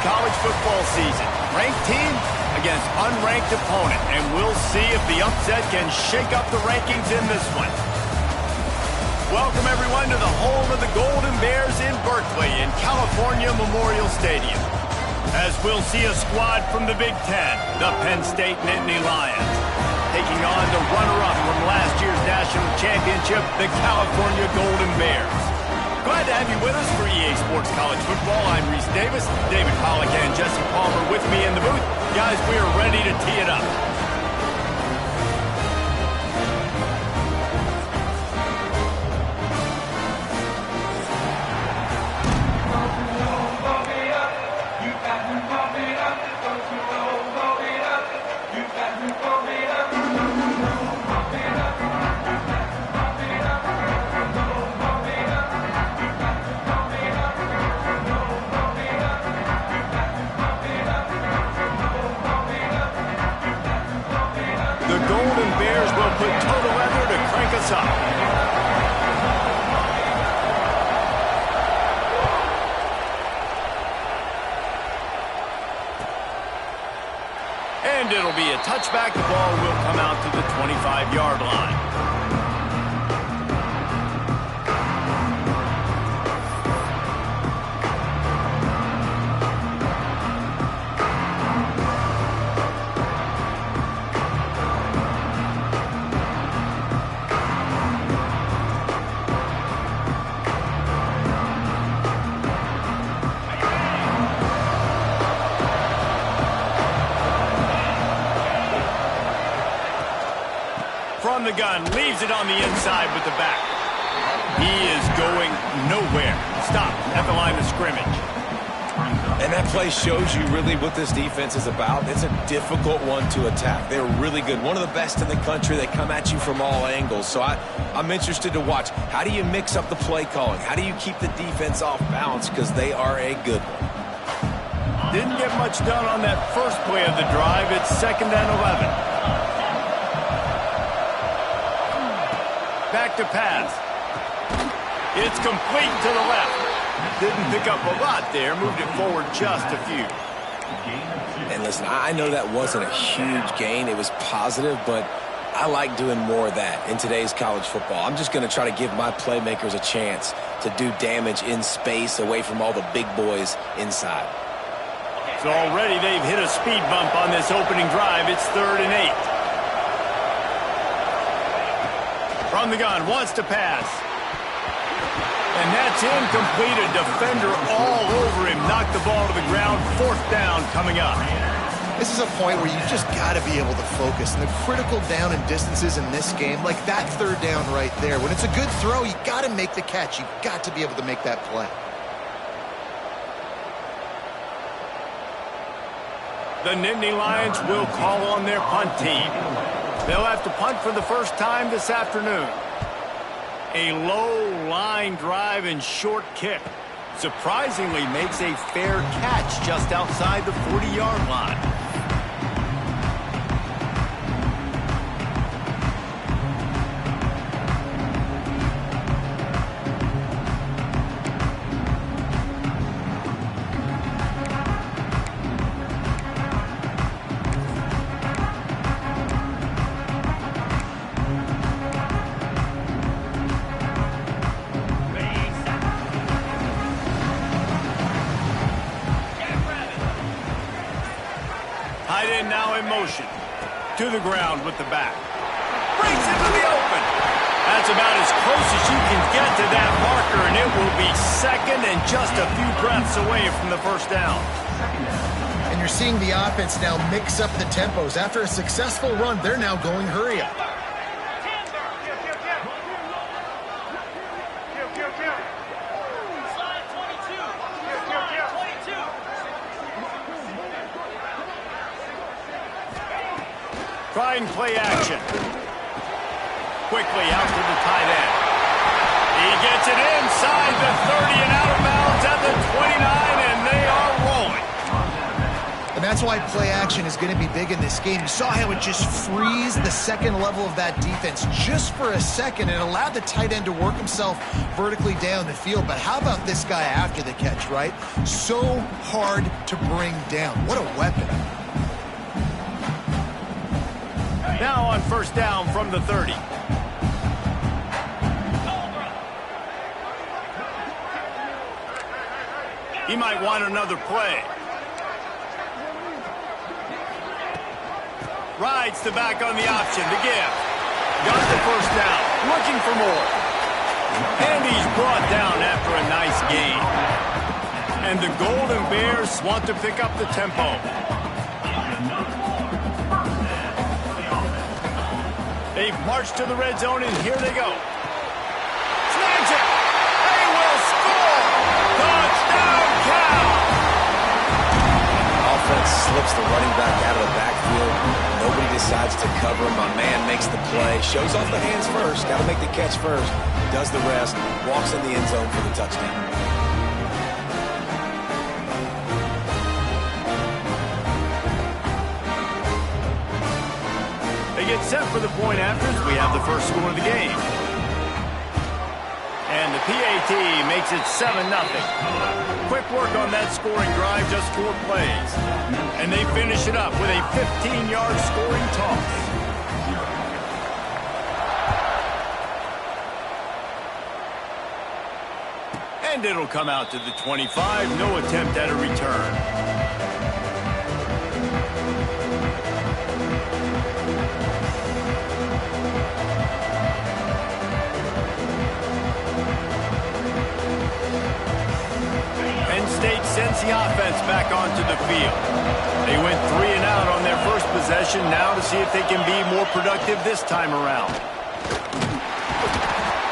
college football season. Ranked team against unranked opponent, and we'll see if the upset can shake up the rankings in this one. Welcome, everyone, to the home of the Golden Bears in Berkeley in California Memorial Stadium. As we'll see a squad from the Big Ten, the Penn State Nittany Lions, taking on the runner-up from last year's national championship, the California Golden Bears. Glad to have you with us for EA Sports College Football. I'm Reese Davis, David Pollack and Jesse Palmer with me in the booth. Guys, we are ready to tee it up. Put total leather to crank us up. And it'll be a touchback. The ball will come out to the 25-yard line. From the gun, leaves it on the inside with the back. He is going nowhere. Stop at the line of scrimmage. And that play shows you really what this defense is about. It's a difficult one to attack. They're really good. One of the best in the country. They come at you from all angles. So I'm interested to watch. How do you mix up the play calling? How do you keep the defense off balance? Because they are a good one. Didn't get much done on that first play of the drive. It's 2nd and 11. Back to pass. It's complete to the left. Didn't pick up a lot there. Moved it forward just a few. And listen, I know that wasn't a huge gain. It was positive, but I like doing more of that in today's college football. I'm just going to try to give my playmakers a chance to do damage in space away from all the big boys inside. So already they've hit a speed bump on this opening drive. It's 3rd and 8. From the gun, wants to pass. And that's incomplete. A defender all over him. Knocked the ball to the ground. 4th down coming up. This is a point where you just got to be able to focus. And the critical down and distances in this game, like that 3rd down right there. When it's a good throw, you got to make the catch. You've got to be able to make that play. The Nittany Lions will call on their punt team. They'll have to punt for the first time this afternoon. A low line drive and short kick. Surprisingly makes a fair catch just outside the 40-yard line. Now in motion. To the ground with the back. Breaks into the open. That's about as close as you can get to that marker, and it will be 2nd and just a few breaths away from the 1st down. And you're seeing the offense now mix up the tempos. After a successful run, they're now going hurry up. Try and play action. Quickly out to the tight end. He gets it inside the 30 and out of bounds at the 29, and they are rolling. And that's why play action is going to be big in this game. You saw how it just frees the second level of that defense just for a second and allowed the tight end to work himself vertically down the field. But how about this guy after the catch, right? So hard to bring down. What a weapon. Now on first down from the 30. He might want another play. Rides the back on the option to give. Got the first down. Looking for more. And he's brought down after a nice gain. And the Golden Bears want to pick up the tempo. They've marched to the red zone, and here they go. Snags it. They will score. Touchdown, Cal. Offense slips the running back out of the backfield. Nobody decides to cover him. My man makes the play. Shows off the hands first. Got to make the catch first. Does the rest. Walks in the end zone for the touchdown. They get set for the point afters. We have the first score of the game. And the PAT makes it 7-0. Quick work on that scoring drive, just 4 plays. And they finish it up with a 15-yard scoring toss. And it'll come out to the 25. No attempt at a return. State sends the offense back onto the field. They went 3 and out on their first possession, now to see if they can be more productive this time around.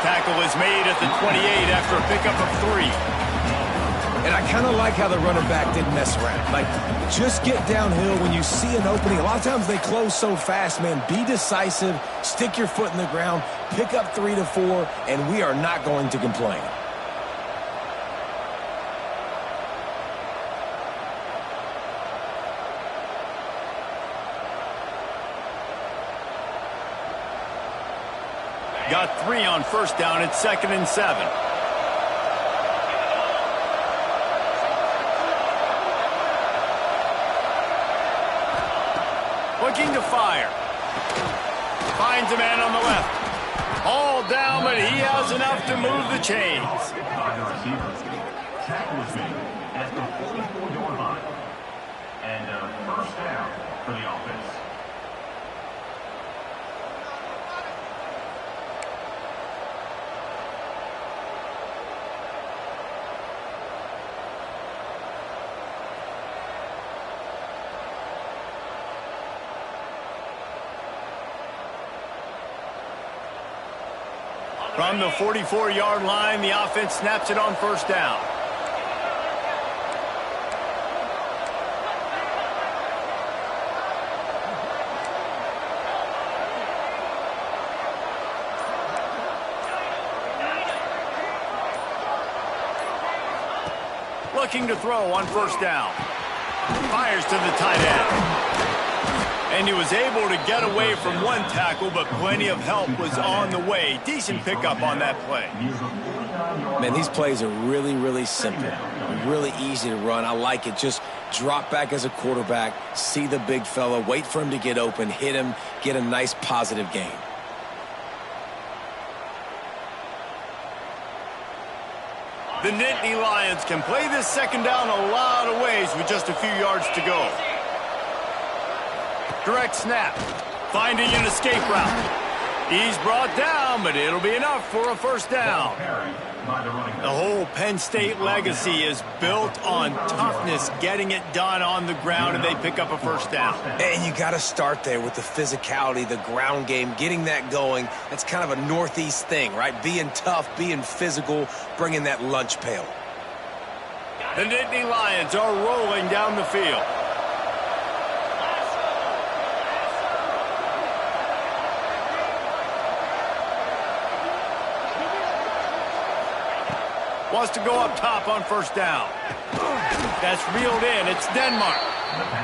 Tackle is made at the 28 after a pickup of 3. And I kind of like how the running back didn't mess around. Like, just get downhill when you see an opening. A lot of times they close so fast, man. Be decisive, stick your foot in the ground, pick up 3 to 4, and we are not going to complain. Got 3 on first down at 2nd and 7. Looking to fire. Finds a man on the left. All down, but he has enough to move the chains. Tackle is made at the 44-yard line. And first down for the offense. From the 44-yard line, the offense snaps it on first down. Looking to throw on first down. Fires to the tight end. And he was able to get away from one tackle, but plenty of help was on the way. Decent pickup on that play. Man, these plays are really, really simple. Really easy to run. I like it. Just drop back as a quarterback, see the big fella, wait for him to get open, hit him, get a nice positive gain. The Nittany Lions can play this second down a lot of ways with just a few yards to go. Direct snap. Finding an escape route. He's brought down, but it'll be enough for a first down. The whole Penn State legacy is built on toughness, getting it done on the ground, and they pick up a first down. And you got to start there with the physicality, the ground game, getting that going. That's kind of a Northeast thing, right? Being tough, being physical, bringing that lunch pail. The Nittany Lions are rolling down the field. Wants to go up top on first down. That's reeled in. It's Denmark.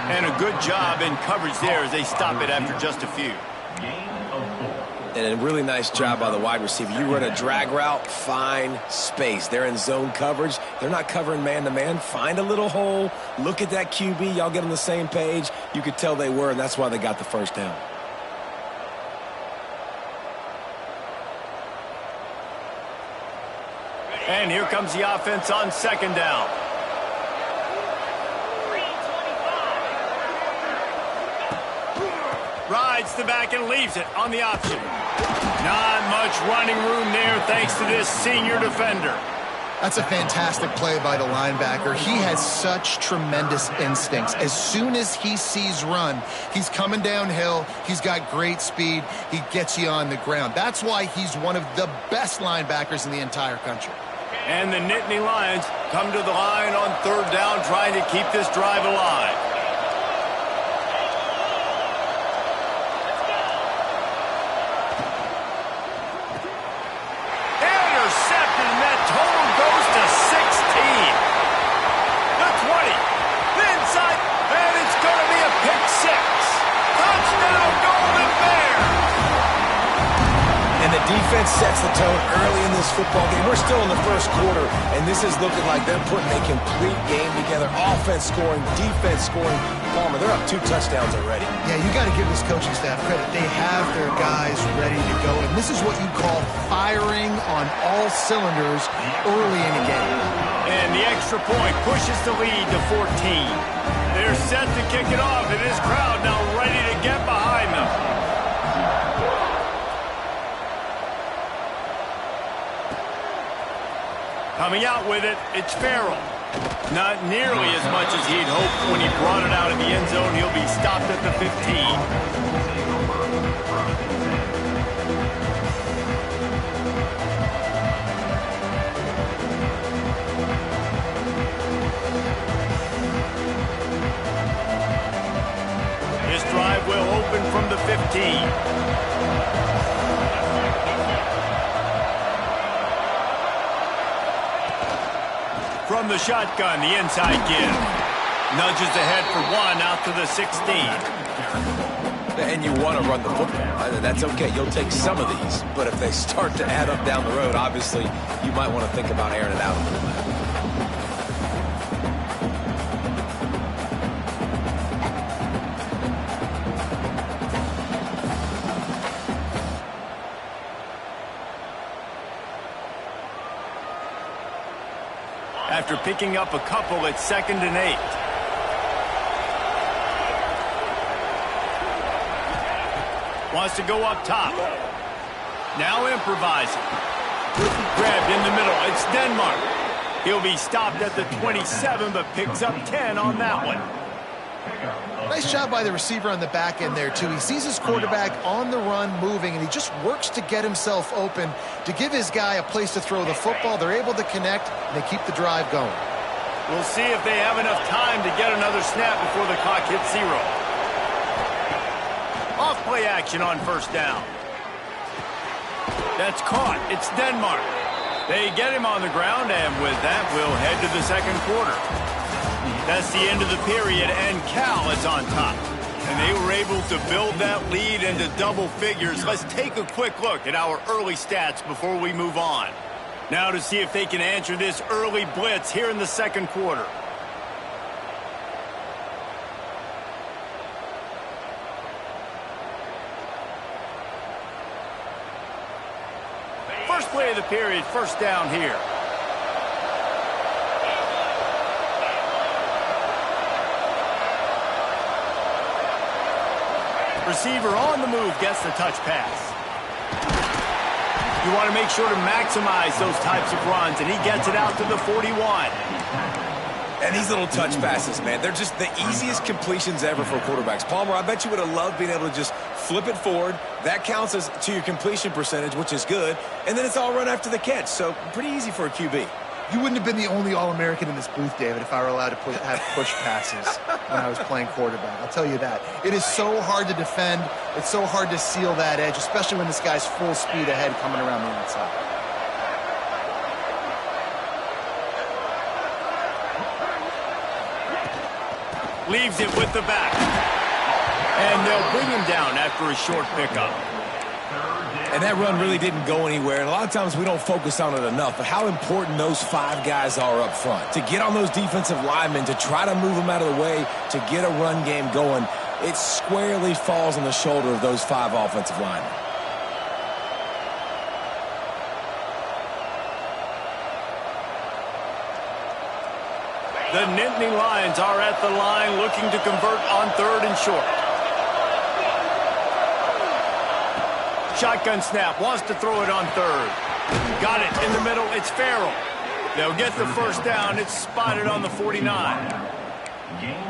And a good job in coverage there as they stop it after just a few. And a really nice job by the wide receiver. You run a drag route, find space. They're in zone coverage. They're not covering man-to-man. Find a little hole. Look at that QB. Y'all get on the same page. You could tell they were, and that's why they got the first down. And here comes the offense on second down. Rides the back and leaves it on the option. Not much running room there thanks to this senior defender. That's a fantastic play by the linebacker. He has such tremendous instincts. As soon as he sees run, he's coming downhill. He's got great speed. He gets you on the ground. That's why he's one of the best linebackers in the entire country. And the Nittany Lions come to the line on third down, trying to keep this drive alive. Intercepted, and that total goes to 16. The 20, the inside, and it's going to be a pick six. Touchdown, Golden Bears! And the defense sets the tone early in this football game. We're still in the first quarter, and this is looking like them putting a complete game together. Offense scoring, defense scoring. Palmer, they're up 2 touchdowns already. Yeah, you got to give this coaching staff credit. They have their guys ready to go, and this is what you call firing on all cylinders early in a game. And the extra point pushes the lead to 14. They're set to kick it off, and this crowd now ready to get behind them. Coming out with it, it's Farrell. Not nearly as much as he'd hoped when he brought it out of the end zone. He'll be stopped at the 15. This drive will open from the 15. From the shotgun, the inside give. Nudges ahead for 1 out to the 16. And you want to run the football. That's okay. You'll take some of these. But if they start to add up down the road, obviously, you might want to think about airing it out a little bit. After picking up a couple at 2nd and 8. Wants to go up top. Now improvising. Grabbed in the middle. It's Denmark. He'll be stopped at the 27, but picks up 10 on that one. Nice job by the receiver on the back end there, too. He sees his quarterback on the run moving, and he just works to get himself open to give his guy a place to throw the football. They're able to connect, and they keep the drive going. We'll see if they have enough time to get another snap before the clock hits 0. Off play action on first down. That's caught. It's Denmark. They get him on the ground, and with that, we'll head to the second quarter. That's the end of the period, and Cal is on top. And they were able to build that lead into double figures. Let's take a quick look at our early stats before we move on. Now to see if they can answer this early blitz here in the second quarter. First play of the period, first down here. Receiver on the move gets the touch pass. You want to make sure to maximize those types of runs, and he gets it out to the 41. And these little touch passes, man, they're just the easiest completions ever for quarterbacks. Palmer, I bet you would have loved being able to just flip it forward. That counts as to your completion percentage, which is good. And then it's all run after the catch, so pretty easy for a QB. You wouldn't have been the only All-American in this booth, David, if I were allowed to have push passes when I was playing quarterback. I'll tell you that. It is so hard to defend. It's so hard to seal that edge, especially when this guy's full speed ahead coming around the outside. Leaves it with the back. And they'll bring him down after a short pickup. And that run really didn't go anywhere. And a lot of times we don't focus on it enough, but how important those 5 guys are up front. To get on those defensive linemen, to try to move them out of the way, to get a run game going, it squarely falls on the shoulder of those 5 offensive linemen. The Nittany Lions are at the line looking to convert on 3rd and short. Shotgun snap, wants to throw it on 3rd. Got it in the middle, it's Farrell. They'll get the first down, it's spotted on the 49.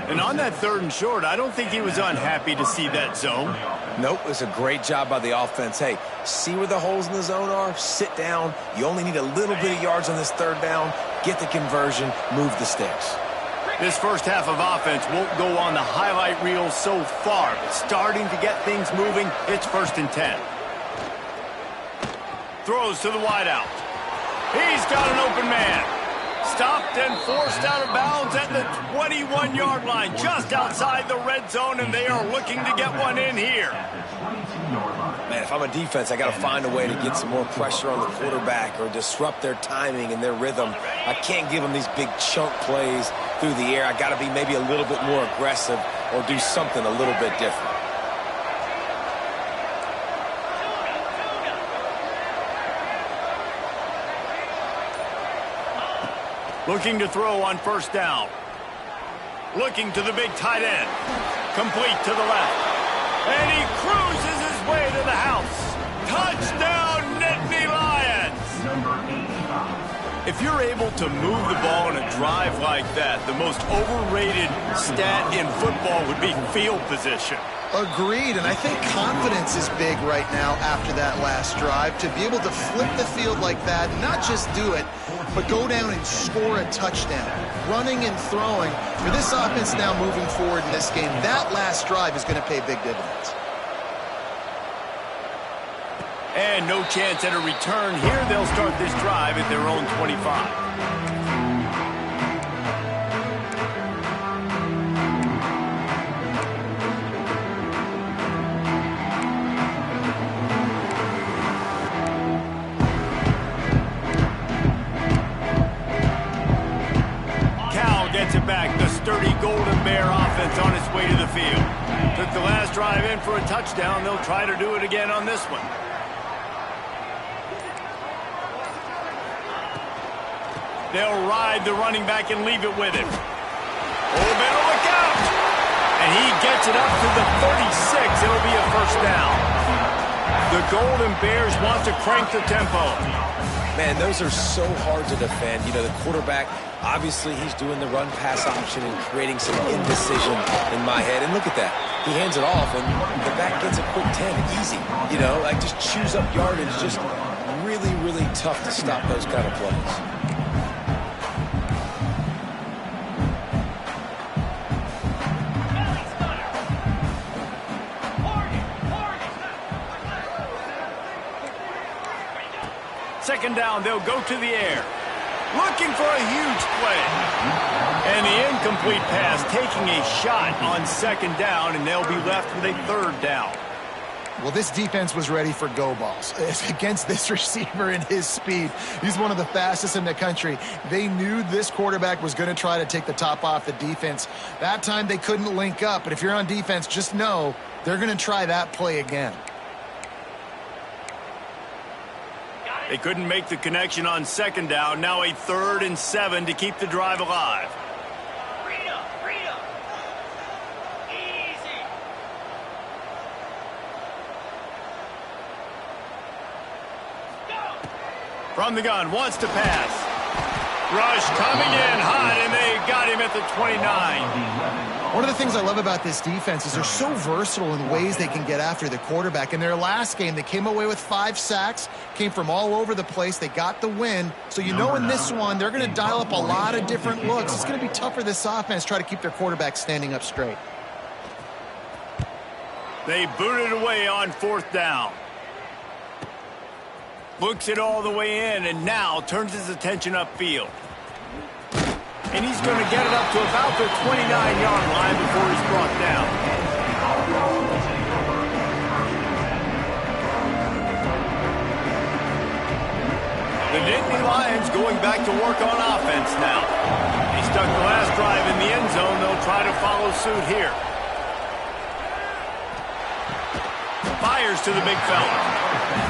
And on that 3rd and short, I don't think he was unhappy to see that zone. Nope, it was a great job by the offense. Hey, see where the holes in the zone are? Sit down. You only need a little bit of yards on this 3rd down. Get the conversion, move the sticks. This first half of offense won't go on the highlight reel so far, but starting to get things moving, it's 1st and 10. Throws to the wideout. He's got an open man. Stopped and forced out of bounds at the 21-yard line, just outside the red zone, and they are looking to get one in here. Man, if I'm a defense, I got to find a way to get some more pressure on the quarterback or disrupt their timing and their rhythm. I can't give them these big chunk plays through the air. I got to be maybe a little bit more aggressive or do something a little bit different. Looking to throw on 1st down. Looking to the big tight end. Complete to the left. And he cruises his way to the house. Touchdown, Nittany Lions! If you're able to move the ball in a drive like that, the most overrated stat in football would be field position. Agreed, and I think confidence is big right now after that last drive. To be able to flip the field like that, not just do it, but go down and score a touchdown. Running and throwing. For this offense now moving forward in this game, that last drive is going to pay big dividends. And no chance at a return here. They'll start this drive at their own 25. Back, the sturdy Golden Bear offense on its way to the field. Took the last drive in for a touchdown. They'll try to do it again on this one. They'll ride the running back and leave it with him. Oh, better look out! And he gets it up to the 36. It'll be a 1st down. The Golden Bears want to crank the tempo. Man, those are so hard to defend. You know, the quarterback, obviously he's doing the run-pass option and creating some indecision in my head. And look at that. He hands it off, and the back gets a quick 10. Easy. You know, like just chews up yardage. Just really, really tough to stop those kind of plays. Second down, they'll go to the air. Looking for a huge play. And the incomplete pass taking a shot on 2nd down, and they'll be left with a 3rd down. Well, this defense was ready for go balls. Against this receiver and his speed, he's one of the fastest in the country. They knew this quarterback was going to try to take the top off the defense. That time they couldn't link up, but if you're on defense, just know they're going to try that play again. They couldn't make the connection on 2nd down. Now a 3rd and 7 to keep the drive alive. Freedom. Easy. Go. From the gun, wants to pass. Rush coming in hot, and they got him at the 29. One of the things I love about this defense is they're so versatile in ways they can get after the quarterback. In their last game, they came away with 5 sacks, came from all over the place. They got the win. So you know in this one, they're going to dial up a lot of different looks. It's going to be tough for this offense to try to keep their quarterback standing up straight. They booted away on 4th down. Looks it all the way in, and now turns his attention upfield. And he's going to get it up to about the 29-yard line before brought down. The Nittany Lions going back to work on offense now. He stuck the last drive in the end zone. They'll try to follow suit here. Fires to the big fella.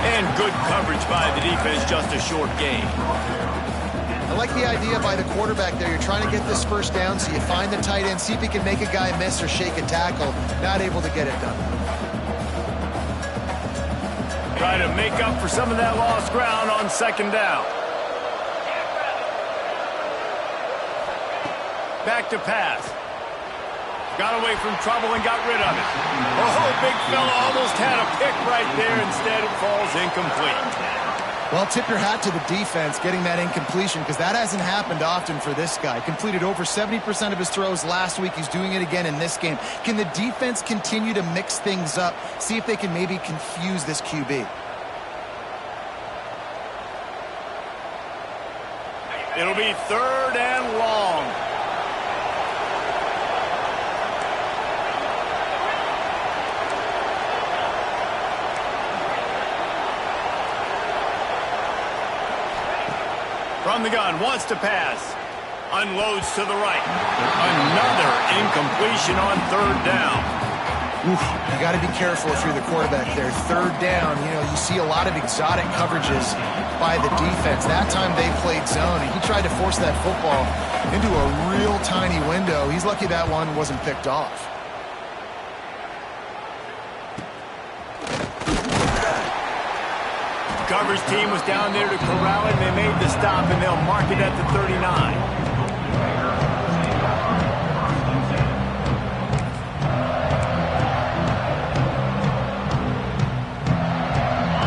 And good coverage by the defense, just a short gain. I like the idea by the quarterback there. You're trying to get this first down, so you find the tight end, see if he can make a guy miss or shake a tackle. Not able to get it done. Try to make up for some of that lost ground on second down. Back to pass. Got away from trouble and got rid of it. Oh, big fella almost had a pick right there. Instead, it falls incomplete. Well, tip your hat to the defense getting that incompletion, because that hasn't happened often for this guy. Completed over 70% of his throws last week. He's doing it again in this game. Can the defense continue to mix things up? See if they can maybe confuse this QB. It'll be 3rd and long. From the gun, wants to pass. Unloads to the right. Another incompletion on 3rd down. Oof, you got to be careful if you're the quarterback there. 3rd down, you see a lot of exotic coverages by the defense. That time they played zone, and he tried to force that football into a real tiny window. He's lucky that one wasn't picked off. Coverage team was down there to corral it, and they made the stop, and they'll mark it at the 39.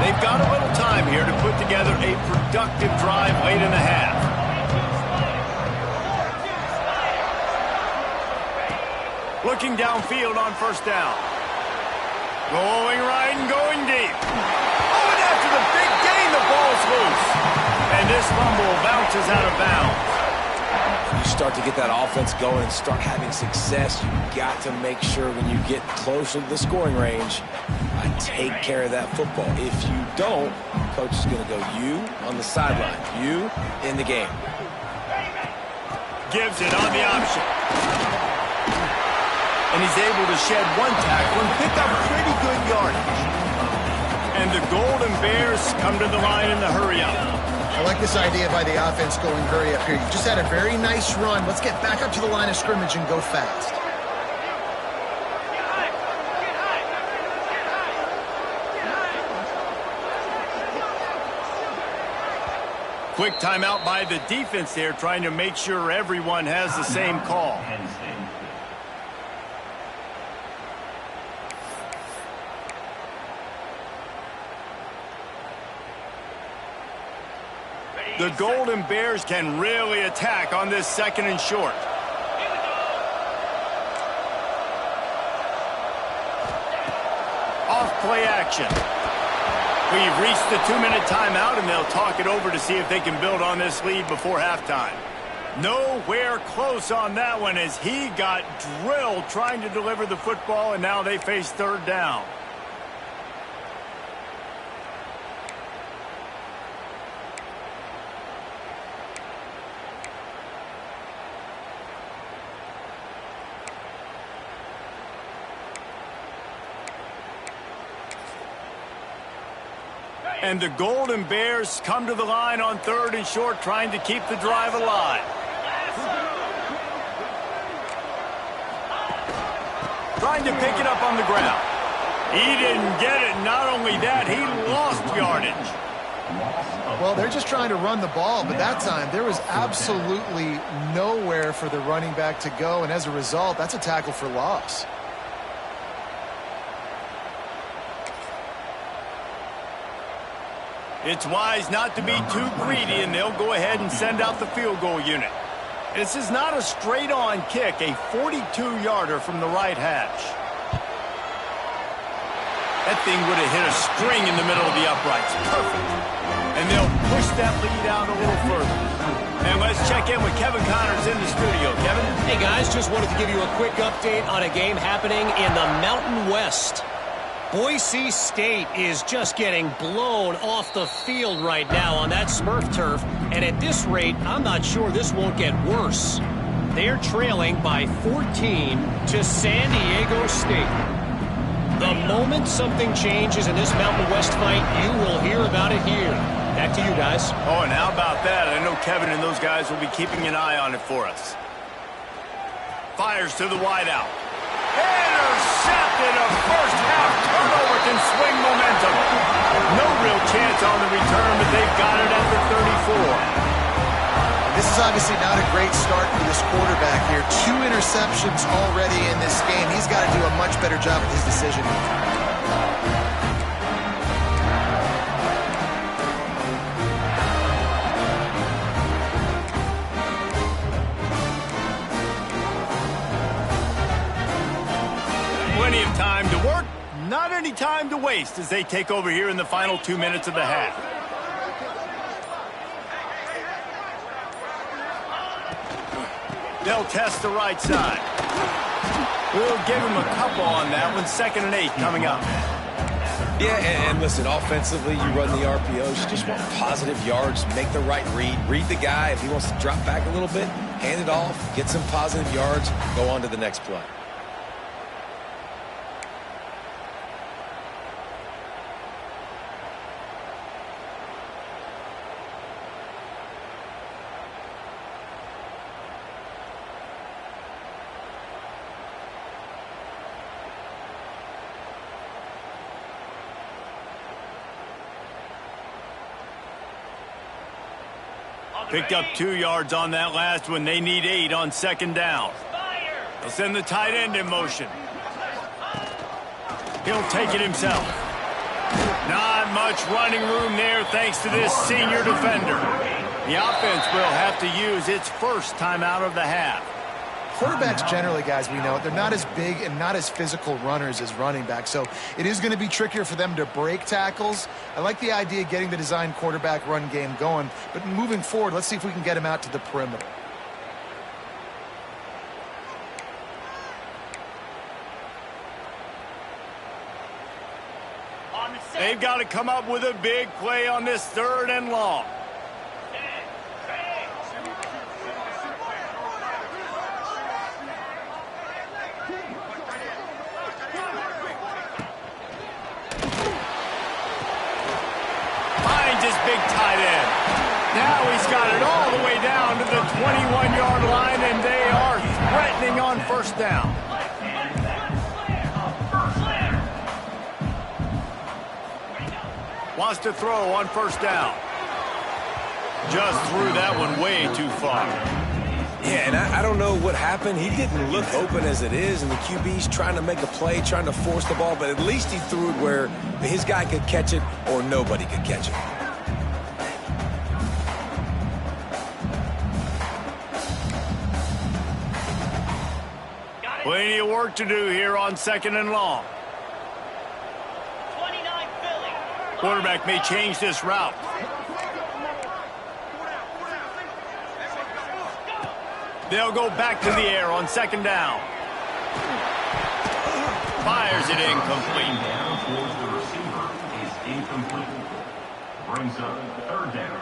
They've got a little time here to put together a productive drive late in the half. Looking downfield on 1st down. Going right and going deep. After the big gain, the ball's loose. And this fumble bounces out of bounds. When you start to get that offense going and start having success, you've got to make sure when you get closer to the scoring range, take care of that football. If you don't, coach is going to go you on the sideline, you in the game. Gives it on the option. And he's able to shed one tackle and pick up pretty good yardage. And the Golden Bears come to the line in the hurry-up. I like this idea by the offense going hurry-up here. You just had a very nice run. Let's get back up to the line of scrimmage and go fast. Quick timeout by the defense there, trying to make sure everyone has the same call. The Golden Bears can really attack on this 2nd and short. Off play action. We've reached the 2-minute timeout, and they'll talk it over to see if they can build on this lead before halftime. Nowhere close on that one as he got drilled trying to deliver the football, and now they face 3rd down. And the Golden Bears come to the line on 3rd and short, trying to keep the drive alive. Trying to pick it up on the ground. He didn't get it. Not only that, he lost yardage. Well, they're just trying to run the ball, but that time there was absolutely nowhere for the running back to go, and as a result, that's a tackle for loss. It's wise not to be too greedy, and they'll go ahead and send out the field goal unit. This is not a straight-on kick, a 42-yarder from the right hash. That thing would have hit a string in the middle of the uprights. Perfect. And they'll push that lead out a little further. And let's check in with Kevin Connors in the studio. Kevin? Hey, guys, just wanted to give you a quick update on a game happening in the Mountain West. Boise State is just getting blown off the field right now on that Smurf turf. And at this rate, I'm not sure this won't get worse. They're trailing by 14 to San Diego State. The moment something changes in this Mountain West fight, you will hear about it here. Back to you guys. Oh, and how about that? I know Kevin and those guys will be keeping an eye on it for us. Fires to the wideout. Intercepted. A first half turnover can swing momentum. No real chance on the return, but they've got it at the 34. This is obviously not a great start for this quarterback here. 2 interceptions already in this game. He's got to do a much better job with his decision making. Plenty of time to work, not any time to waste as they take over here in the final 2 minutes of the half. They'll test the right side. We'll give him a couple on that one. 2nd and 8 coming up. Yeah, and listen, offensively, you run the RPOs. You just want positive yards, make the right read the guy. If he wants to drop back a little bit, hand it off, get some positive yards, go on to the next play. Picked up 2 yards on that last one. They need 8 on 2nd down. They'll send the tight end in motion. He'll take it himself. Not much running room there thanks to this senior defender. The offense will have to use its first timeout of the half. Quarterbacks generally, guys, we know, they're not as big and not as physical runners as running backs, so it is going to be trickier for them to break tackles. I like the idea of getting the design quarterback run game going, but moving forward, let's see if we can get him out to the perimeter. They've got to come up with a big play on this 3rd and long. His big tight end. Now he's got it all the way down to the 21-yard line, and they are threatening on 1st down. Wants to throw on 1st down. Just threw that one way too far. Yeah, and I don't know what happened. He didn't look open as it is, and the QB's trying to make a play, trying to force the ball, but at least he threw it where his guy could catch it or nobody could catch it. Plenty of work to do here on 2nd and long. 29 Philly. Quarterback may change this route. They'll go back to the air on 2nd down. Fires it incomplete. Down towards the receiver is incomplete. Brings up 3rd down.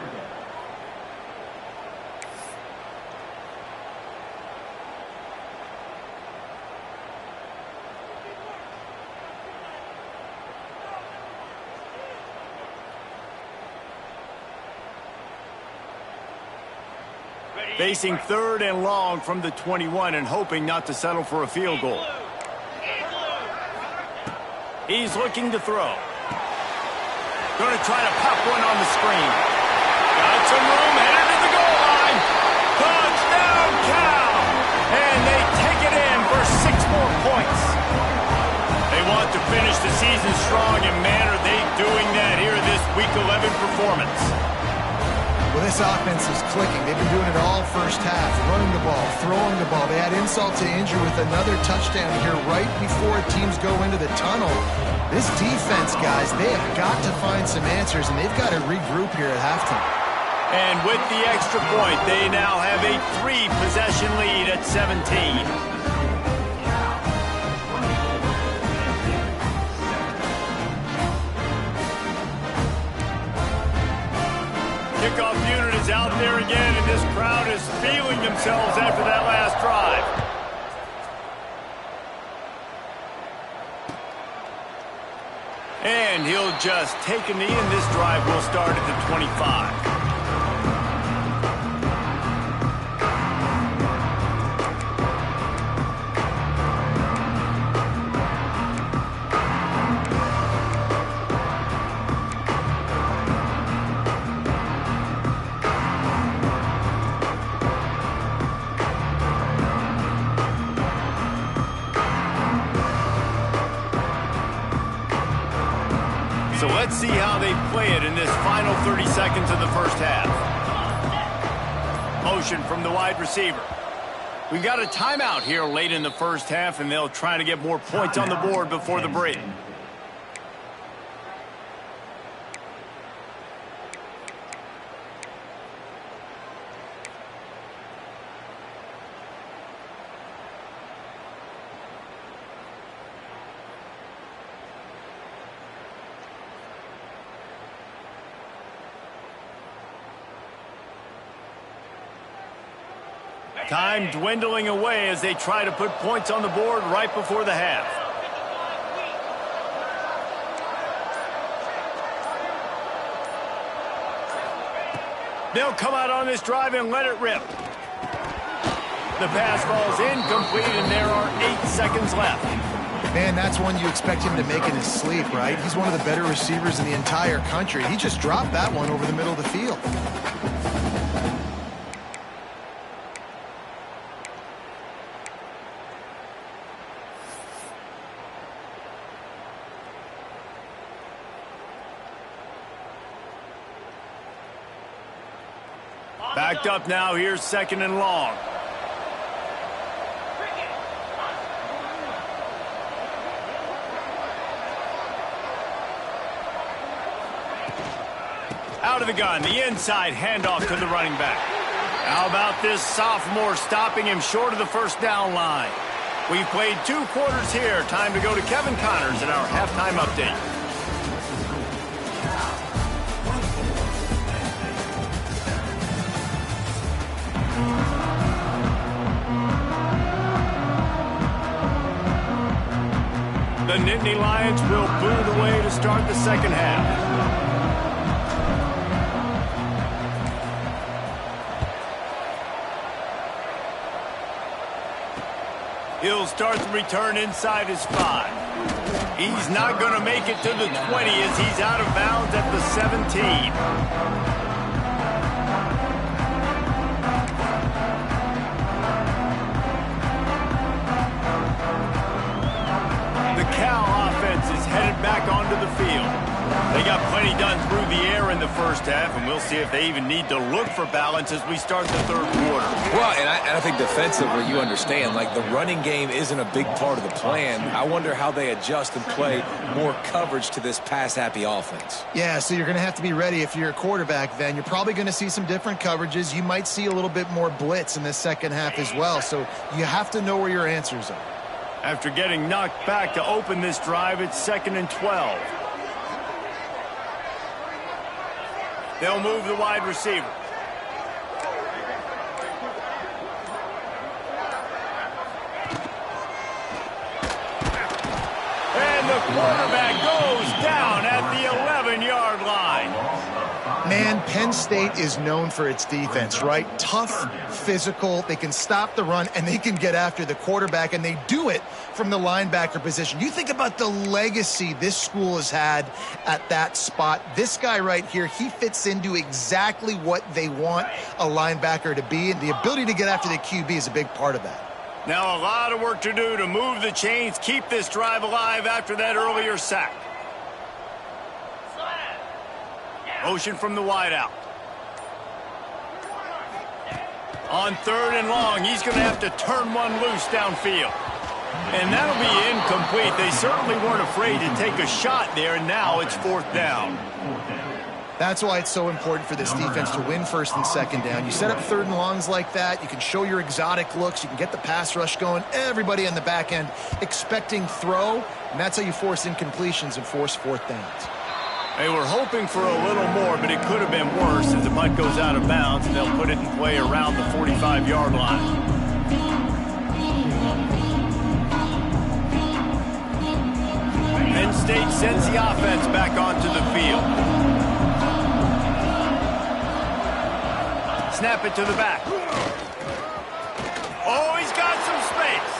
Facing 3rd and long from the 21 and hoping not to settle for a field goal. He's looking to throw. Going to try to pop one on the screen. Got some room, headed to the goal line. Touchdown, Cal! And they take it in for 6 more points. They want to finish the season strong, and man, are they doing that here in this Week 11 performance. Well, this offense is clicking. They've been doing it all 1st half, running the ball, throwing the ball. They had insult to injury with another touchdown here right before teams go into the tunnel. This defense, guys, they have got to find some answers, and they've got to regroup here at halftime. And with the extra point, they now have a 3-possession lead at 17. Kickoff unit is out there again, and this crowd is feeling themselves after that last drive. And he'll just take a knee, and this drive will start at the 25. So let's see how they play it in this final 30 seconds of the first half. Motion from the wide receiver. We've got a timeout here late in the first half, and they'll try to get more points on the board before the break. Time dwindling away as they try to put points on the board right before the half. They'll come out on this drive and let it rip. The pass falls incomplete, and there are 8 seconds left. Man, that's one you expect him to make in his sleep, right? He's one of the better receivers in the entire country. He just dropped that one over the middle of the field. Backed up now, here's 2nd and long. Out of the gun, the inside handoff to the running back. How about this sophomore stopping him short of the first down line? We've played 2 quarters here. Time to go to Kevin Connors in our halftime update. The Nittany Lions will boot away to start the second half. He'll start the return inside his 5. He's not going to make it to the 20 as he's out of bounds at the 17. Cal offense is headed back onto the field. They got plenty done through the air in the first half, and we'll see if they even need to look for balance as we start the third quarter. Well, and I think defensively, you understand, like the running game isn't a big part of the plan. I wonder how they adjust and play more coverage to this pass-happy offense. Yeah, so you're going to have to be ready if you're a quarterback then. You're probably going to see some different coverages. You might see a little bit more blitz in the second half as well, so you have to know where your answers are. After getting knocked back to open this drive, it's 2nd and 12. They'll move the wide receiver. And the quarterback goes down at the 11-yard line. Man, Penn State is known for its defense, right? Tough, physical, they can stop the run, and they can get after the quarterback, and they do it from the linebacker position. You think about the legacy this school has had at that spot. This guy right here, he fits into exactly what they want a linebacker to be, and the ability to get after the QB is a big part of that. Now a lot of work to do to move the chains, keep this drive alive after that earlier sack. Motion from the wideout. On 3rd and long, he's going to have to turn one loose downfield. And that'll be incomplete. They certainly weren't afraid to take a shot there, and now it's 4th down. That's why it's so important for this defense to win 1st and 2nd down. You set up 3rd and longs like that, you can show your exotic looks, you can get the pass rush going, everybody on the back end expecting throw, and that's how you force incompletions and force 4th downs. They were hoping for a little more, but it could have been worse as the punt goes out of bounds, and they'll put it in play around the 45-yard line. Penn State sends the offense back onto the field. Snap it to the back. Oh, he's got some space.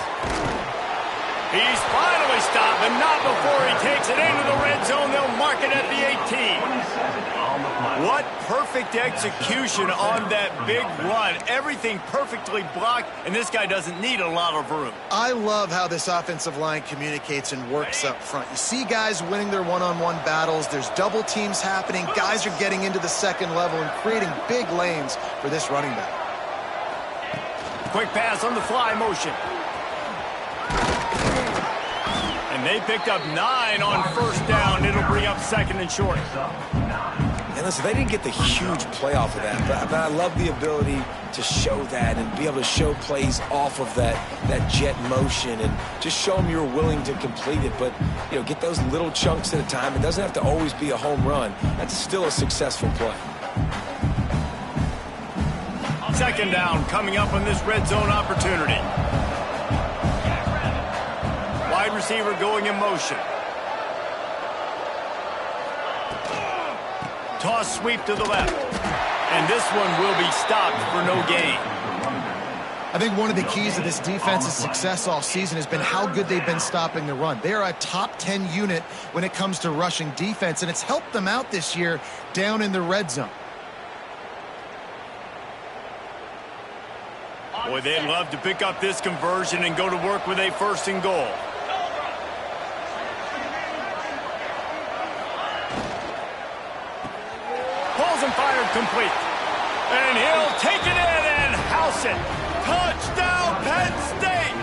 He's finally stopped, but not before he takes it into the red zone. They'll mark it at the 18. What perfect execution on that big run. Everything perfectly blocked, and this guy doesn't need a lot of room. I love how this offensive line communicates and works up front. You see guys winning their one-on-one battles. There's double teams happening. Guys are getting into the 2nd level and creating big lanes for this running back. Quick pass on the fly motion. And they picked up 9 on 1st down. It'll bring up 2nd and short. And listen, they didn't get the huge play off of that, but I love the ability to show that and be able to show plays off of that jet motion and just show them you're willing to complete it. But, you know, get those little chunks at a time. It doesn't have to always be a home run. That's still a successful play. 2nd down coming up on this red zone opportunity. Wide receiver going in motion. Toss sweep to the left. And this one will be stopped for no gain. I think one of the keys to this defense's success all season has been how good they've been stopping the run. They are a top 10 unit when it comes to rushing defense, and it's helped them out this year down in the red zone. Boy, they'd love to pick up this conversion and go to work with a 1st and goal. Pulls and fired complete. And he'll take it in and house it. Touchdown, Penn State!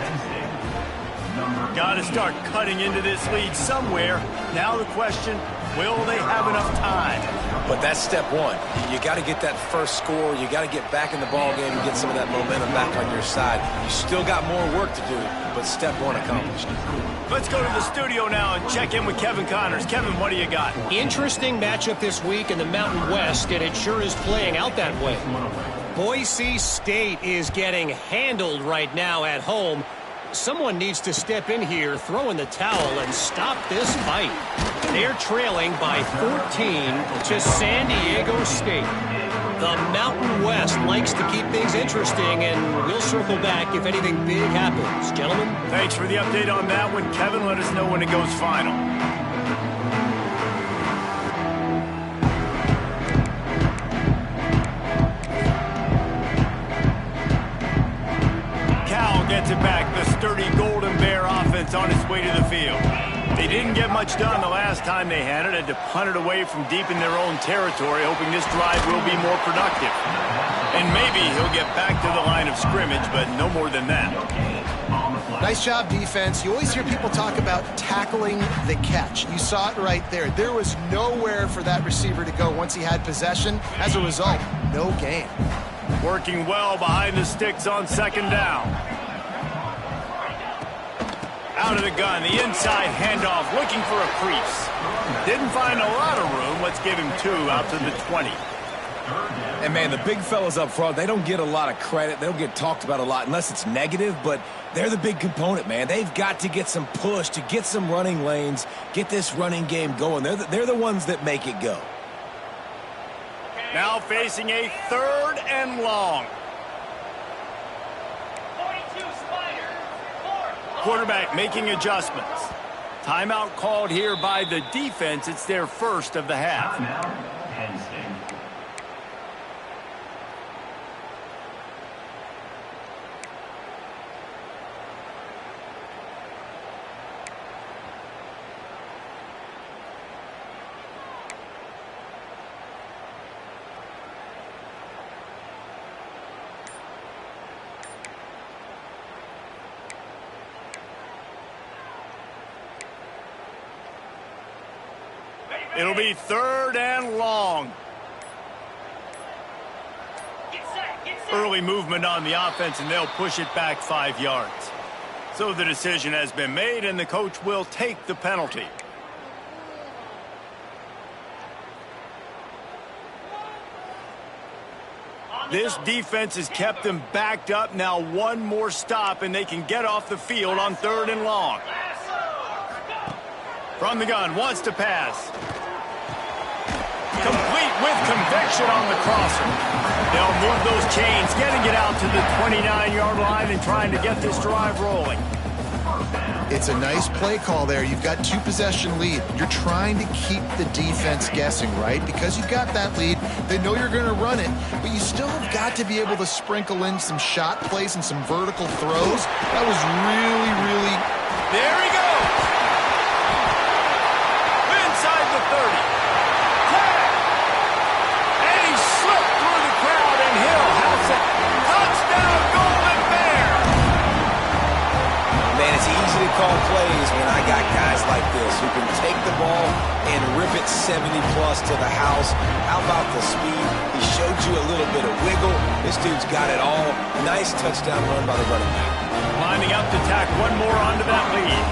Got to start cutting into this lead somewhere. Now the question, will they have enough time? But that's step one. You got to get that first score. You got to get back in the ball game and get some of that momentum back on your side. You still got more work to do, but step one accomplished. Let's go to the studio now and check in with Kevin Connors. Kevin, what do you got? Interesting matchup this week in the Mountain West, and it sure is playing out that way. Boise State is getting handled right now at home. Someone needs to step in here, throw in the towel, and stop this fight. They're trailing by 14 to San Diego State. The Mountain West likes to keep things interesting, and we'll circle back if anything big happens. Gentlemen? Thanks for the update on that one. Kevin, let us know when it goes final. Cal gets it back. The sturdy Golden Bear offense on its way to the field. They didn't get much done the last time they had to punt it away from deep in their own territory, hoping this drive will be more productive. And maybe he'll get back to the line of scrimmage, but no more than that. Nice job, defense. You always hear people talk about tackling the catch. You saw it right there. There was nowhere for that receiver to go once he had possession. As a result, no gain. Working well behind the sticks on 2nd down. Out of the gun, the inside handoff, looking for a crease. Didn't find a lot of room. Let's give him 2 out to the 20. And, man, the big fellas up front, they don't get a lot of credit. They don't get talked about a lot unless it's negative, but they're the big component, man. They've got to get some push, to get some running lanes, get this running game going. They're the ones that make it go. Now facing a 3rd and long. Quarterback making adjustments. Timeout called here by the defense. It's their first of the half. Timeout, Penn State. It'll be 3rd and long. Get set, get set. Early movement on the offense, and they'll push it back 5 yards. So the decision has been made, and the coach will take the penalty. This defense has kept them backed up. Now one more stop, and they can get off the field on 3rd and long. From the gun, wants to pass. Complete with conviction on the crosser. They'll move those chains, getting it out to the 29-yard line and trying to get this drive rolling. It's a nice play call there. You've got 2-possession lead. You're trying to keep the defense guessing, right? Because you've got that lead, they know you're going to run it, but you still have got to be able to sprinkle in some shot plays and some vertical throws. That was really... There he goes! Inside the 30. Tag! And he slipped through the crowd, and Hill has it. Touchdown, Golden Bear! Man, it's easy to call plays when I got guys like this who can take the ball and rip it 70-plus to the house. How about the speed? He showed you a little bit of wiggle. This dude's got it all. Nice touchdown run by the running back. Lining up to tack one more onto that lead.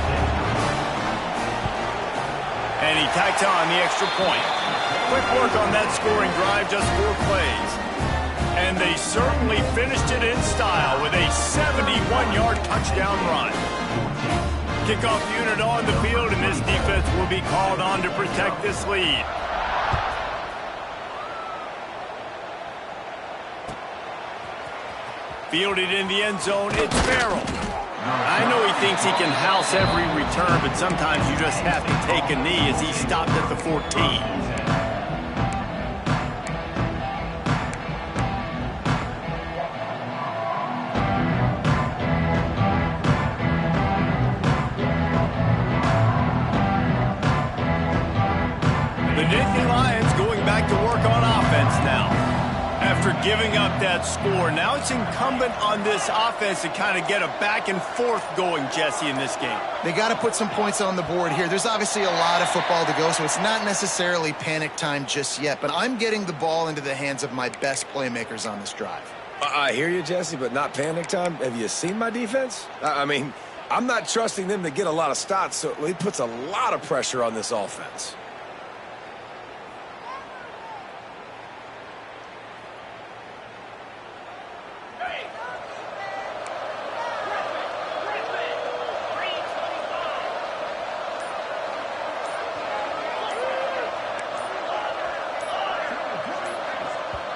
And he tacked on the extra point. Quick work on that scoring drive, just 4 plays. And they certainly finished it in style with a 71-yard touchdown run. Kickoff unit on the field, and this defense will be called on to protect this lead. Fielded in the end zone, it's Farrell. I know he thinks he can house every return, but sometimes you just have to take a knee as he stopped at the 14. The Nittany Lions going back to work on offense now. After giving up that score, now it's incumbent on this offense to kind of get a back and forth going, Jesse, in this game. They got to put some points on the board here. There's obviously a lot of football to go, so it's not necessarily panic time just yet, but I'm getting the ball into the hands of my best playmakers on this drive. I hear you, Jesse, but not panic time. Have you seen my defense? I mean, I'm not trusting them to get a lot of stops, so it puts a lot of pressure on this offense.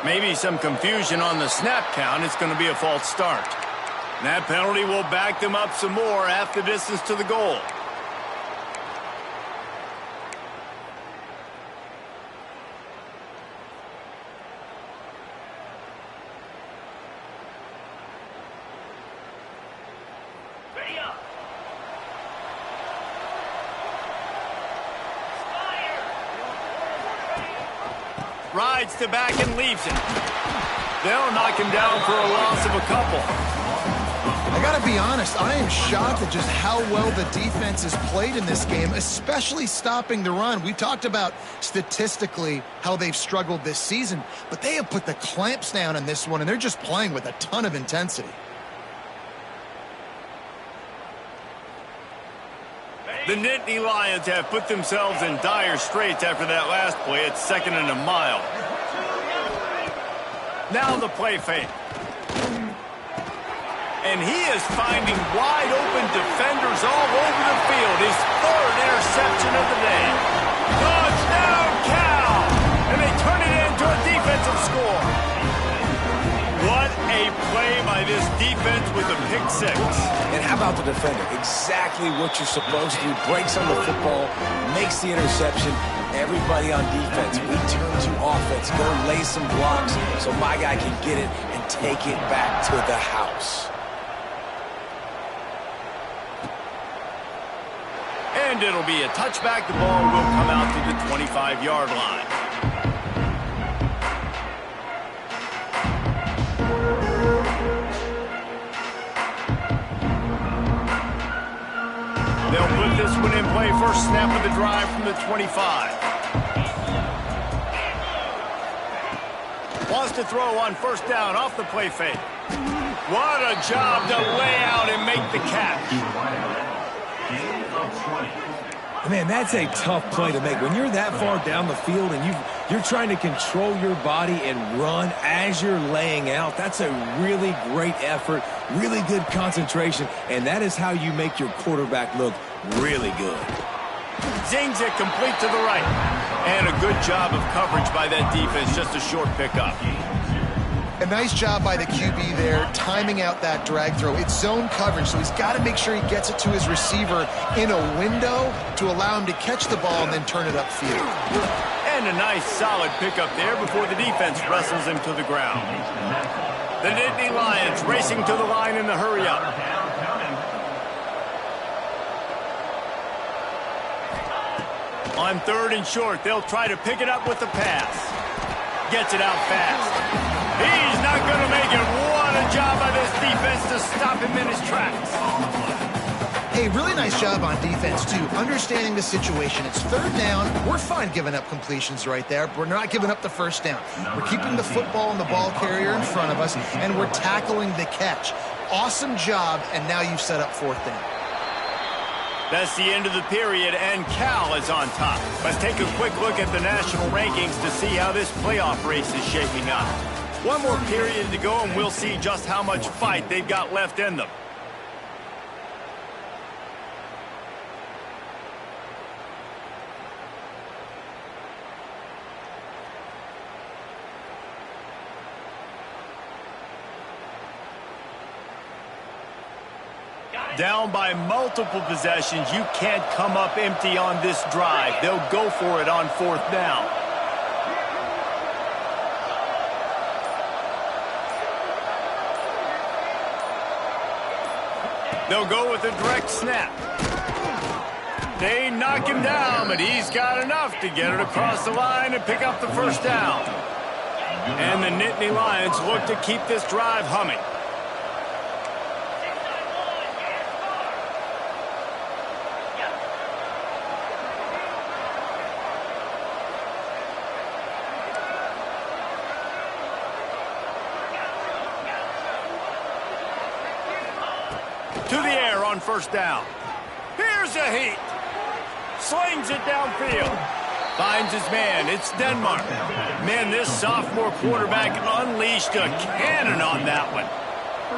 Maybe some confusion on the snap count. It's going to be a false start. That penalty will back them up some more, half the distance to the goal. Ready up. Rides to back and leaves it. They'll knock him down for a loss of a couple. I got to be honest, I am shocked at just how well the defense has played in this game, especially stopping the run. We talked about statistically how they've struggled this season, but they have put the clamps down in this one, and they're just playing with a ton of intensity. The Nittany Lions have put themselves in dire straits after that last play. It's 2nd and a mile. Now the play fake. And he is finding wide open defenders all over the field. His 3rd interception of the day. Touchdown, Cal! And they turn it into a defensive score. What a play by this defense with the pick 6. And how about the defender? Exactly what you're supposed to do. Breaks on the football, makes the interception. Everybody on defense, we turn to offense. Go lay some blocks so my guy can get it and take it back to the house. And it'll be a touchback. The ball will come out to the 25-yard line. They'll put this one in play. First snap of the drive from the 25. Wants to throw on first down off the play fake. What a job to lay out and make the catch. Man, that's a tough play to make. When you're that far down the field and you're trying to control your body and run as you're laying out, that's a really great effort, really good concentration, and that is how you make your quarterback look really good. Zings it complete to the right. And a good job of coverage by that defense, just a short pickup. A nice job by the QB there, timing out that drag throw. It's zone coverage, so he's got to make sure he gets it to his receiver in a window to allow him to catch the ball and then turn it upfield. And a nice solid pickup there before the defense wrestles him to the ground. The Nittany Lions racing to the line in the hurry-up. On 3rd and short, they'll try to pick it up with the pass. Gets it out fast. He's not going to make it. What a job by this defense to stop him in his tracks. Hey, really nice job on defense, too. Understanding the situation. It's 3rd down. We're fine giving up completions right there. But we're not giving up the first down. We're keeping the football and the ball carrier in front of us, and we're tackling the catch. Awesome job, and now you've set up 4th down. That's the end of the period, and Cal is on top. Let's take a quick look at the national rankings to see how this playoff race is shaping up. One more period to go, and we'll see just how much fight they've got left in them. Down by multiple possessions, you can't come up empty on this drive. They'll go for it on 4th down. They'll go with a direct snap. They knock him down, but he's got enough to get it across the line and pick up the first down. And the Nittany Lions look to keep this drive humming. To the air on first down. Here's a heat. Slings it downfield. Finds his man. It's Denmark. Man, this sophomore quarterback unleashed a cannon on that one.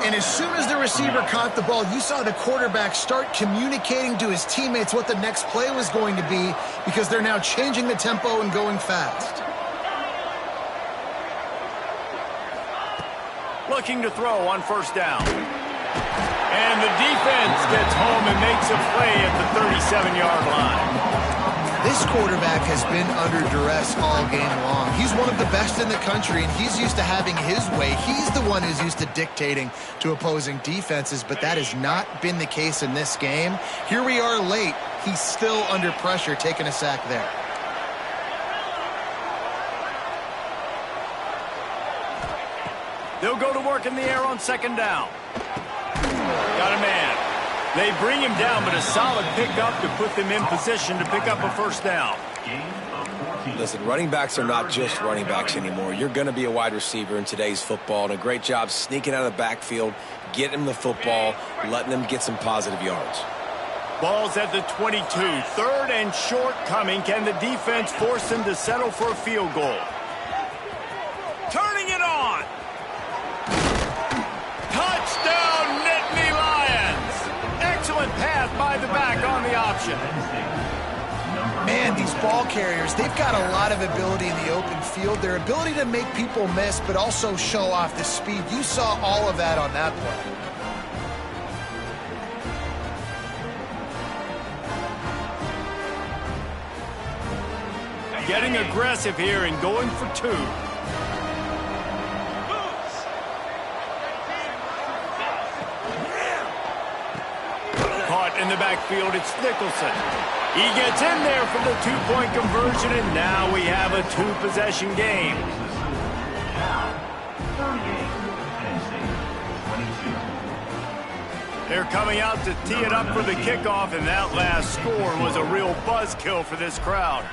And as soon as the receiver caught the ball, you saw the quarterback start communicating to his teammates what the next play was going to be because they're now changing the tempo and going fast. Looking to throw on first down. And the defense gets home and makes a play at the 37-yard line. This quarterback has been under duress all game long. He's one of the best in the country, and he's used to having his way. He's the one who's used to dictating to opposing defenses, but that has not been the case in this game. Here we are late. He's still under pressure, taking a sack there. They'll go to work in the air on 2nd down. Got a man. They bring him down, but a solid pickup to put them in position to pick up a first down. Listen, running backs are not just running backs anymore. You're going to be a wide receiver in today's football, and a great job sneaking out of the backfield, getting him the football, letting them get some positive yards. Ball's at the 22. 3rd and short coming. Can the defense force them to settle for a field goal? Turning it on. Touchdown, Nittany Lions. Excellent pass by the back on the option. Man, these ball carriers, they've got a lot of ability in the open field. Their ability to make people miss, but also show off the speed. You saw all of that on that play. Getting aggressive here and going for 2. Caught in the backfield, it's Nicholson. He gets in there for the 2-point conversion, and now we have a 2-possession game. They're coming out to tee it up for the kickoff, and that last score was a real buzzkill for this crowd.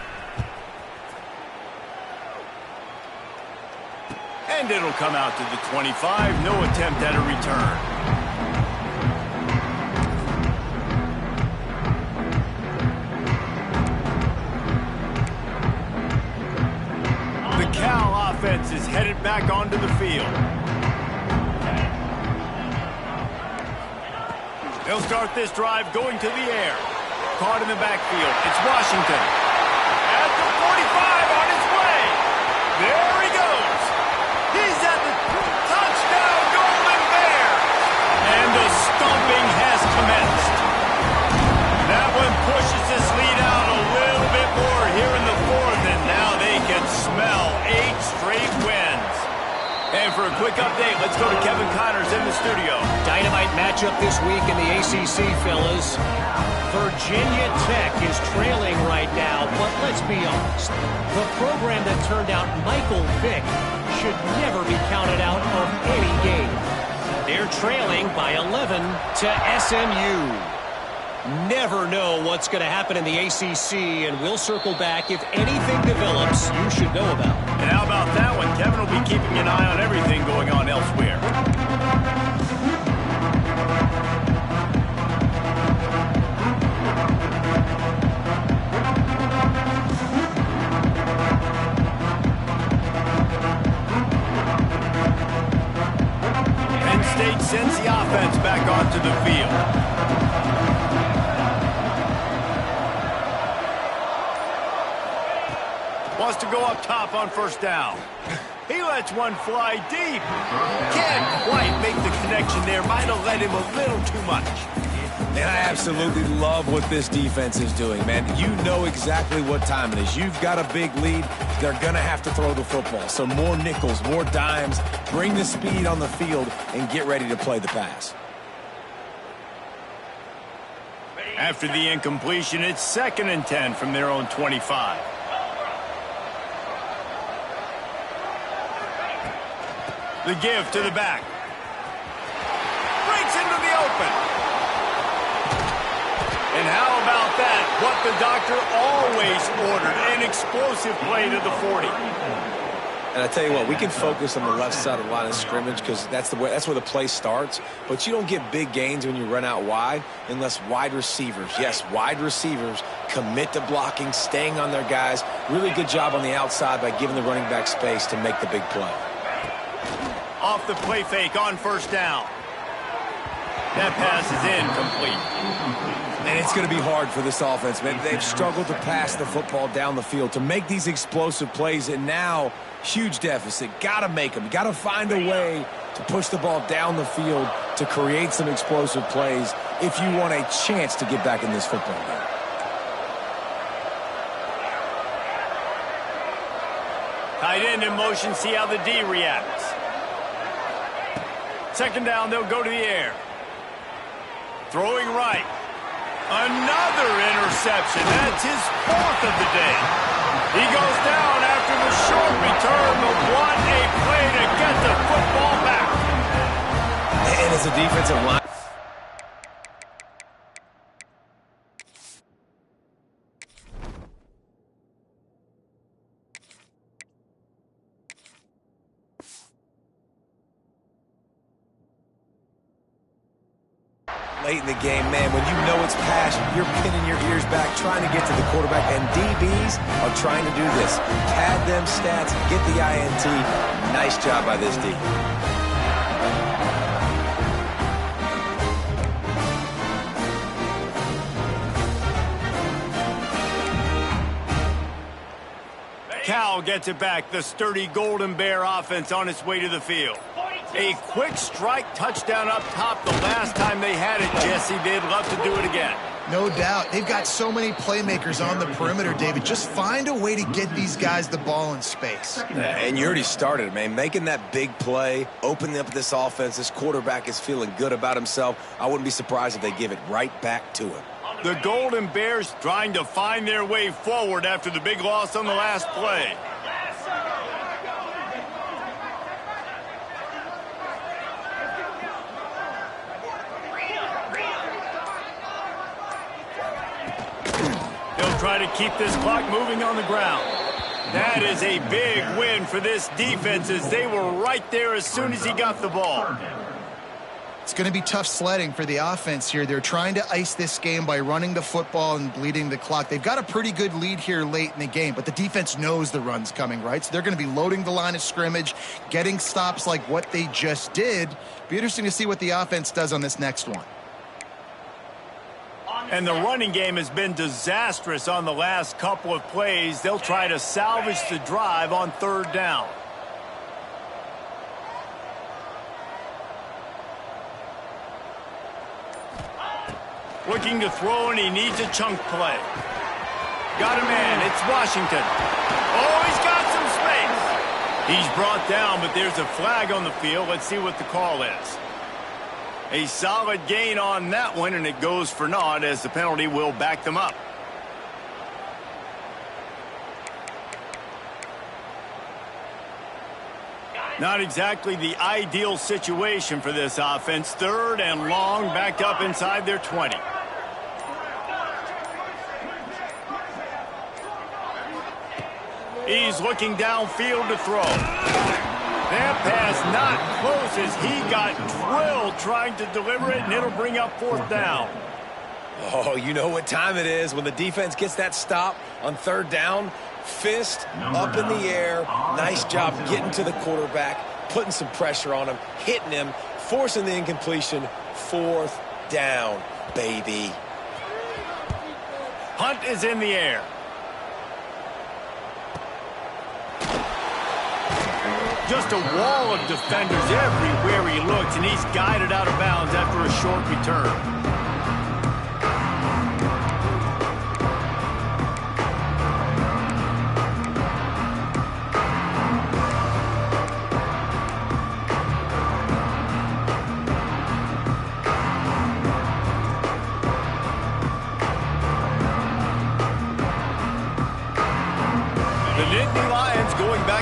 And it'll come out to the 25. No attempt at a return. The Cal offense is headed back onto the field. They'll start this drive going to the air. Caught in the backfield. It's Washington. At the 45 on his way. There he goes. He's at the touchdown, Golden Bears. And the stomping has commenced. That one pushes this lead out a little bit more here in the fourth, and now they can smell 8 straight wins. And for a quick update, let's go to Kevin Connors in the studio. Dynamite matchup this week in the ACC, fellas. Virginia Tech is trailing right now, but let's be honest. The program that turned out Michael Vick should never be counted out of any game. They're trailing by 11 to SMU. Never know what's going to happen in the ACC, and we'll circle back if anything develops you should know about. And how about that one? Kevin will be keeping an eye on everything going on elsewhere. Penn State sends the offense back onto the field. Wants to go up top on first down. He lets one fly deep. Can't quite make the connection there. Might have let him a little too much. And I absolutely love what this defense is doing, man. You know exactly what time it is. You've got a big lead. They're going to have to throw the football. So more nickels, more dimes. Bring the speed on the field and get ready to play the pass. After the incompletion, it's 2nd and 10 from their own 25. The give to the back. Breaks into the open. And how about that? What the doctor always ordered. An explosive play to the 40. And I tell you what, we can focus on the left side of the line of scrimmage because that's where the play starts. But you don't get big gains when you run out wide unless wide receivers, yes, wide receivers, commit to blocking, staying on their guys. Really good job on the outside by giving the running back space to make the big play. Off the play fake on first down. That pass is incomplete. And it's going to be hard for this offense, man. They've struggled to pass the football down the field to make these explosive plays, and now huge deficit. Got to make them. Got to find a way to push the ball down the field to create some explosive plays if you want a chance to get back in this football game. Tight end in motion, see how the D reacts. 2nd down, they'll go to the air. Throwing right. Another interception. That's his 4th of the day. He goes down after the short return, but what a play to get the football back. And as a defensive line, late in the game, man, when you know it's passion, you're pinning your ears back, trying to get to the quarterback, and DBs are trying to do this. Pad them stats, get the INT. Nice job by this D. Cal gets it back. The sturdy Golden Bear offense on its way to the field. A quick strike touchdown up top the last time they had it, Jesse. They'd love to do it again. No doubt. They've got so many playmakers on the perimeter, David. Just find a way to get these guys the ball in space. And you already started, man. Making that big play, opening up this offense. This quarterback is feeling good about himself. I wouldn't be surprised if they give it right back to him. The Golden Bears trying to find their way forward after the big loss on the last play. They'll try to keep this clock moving on the ground. That is a big win for this defense as they were right there as soon as he got the ball. It's going to be tough sledding for the offense here. They're trying to ice this game by running the football and bleeding the clock. They've got a pretty good lead here late in the game, but the defense knows the run's coming, right? So they're going to be loading the line of scrimmage, getting stops like what they just did. Be interesting to see what the offense does on this next one. And the running game has been disastrous on the last couple of plays. They'll try to salvage the drive on third down. Looking to throw, and he needs a chunk play. Got a man. It's Washington. Oh, he's got some space. He's brought down, but there's a flag on the field. Let's see what the call is. A solid gain on that one, and it goes for naught as the penalty will back them up. Not exactly the ideal situation for this offense. Third and long, backed up inside their 20. He's looking downfield to throw. That pass not close as he got drilled trying to deliver it, and it'll bring up fourth down. Oh, you know what time it is when the defense gets that stop on third down. Fist up in the air. Nice job getting to the quarterback, putting some pressure on him, hitting him, forcing the incompletion. Fourth down, baby. Hunt is in the air. Just a wall of defenders everywhere he looks, and he's guided out of bounds after a short return.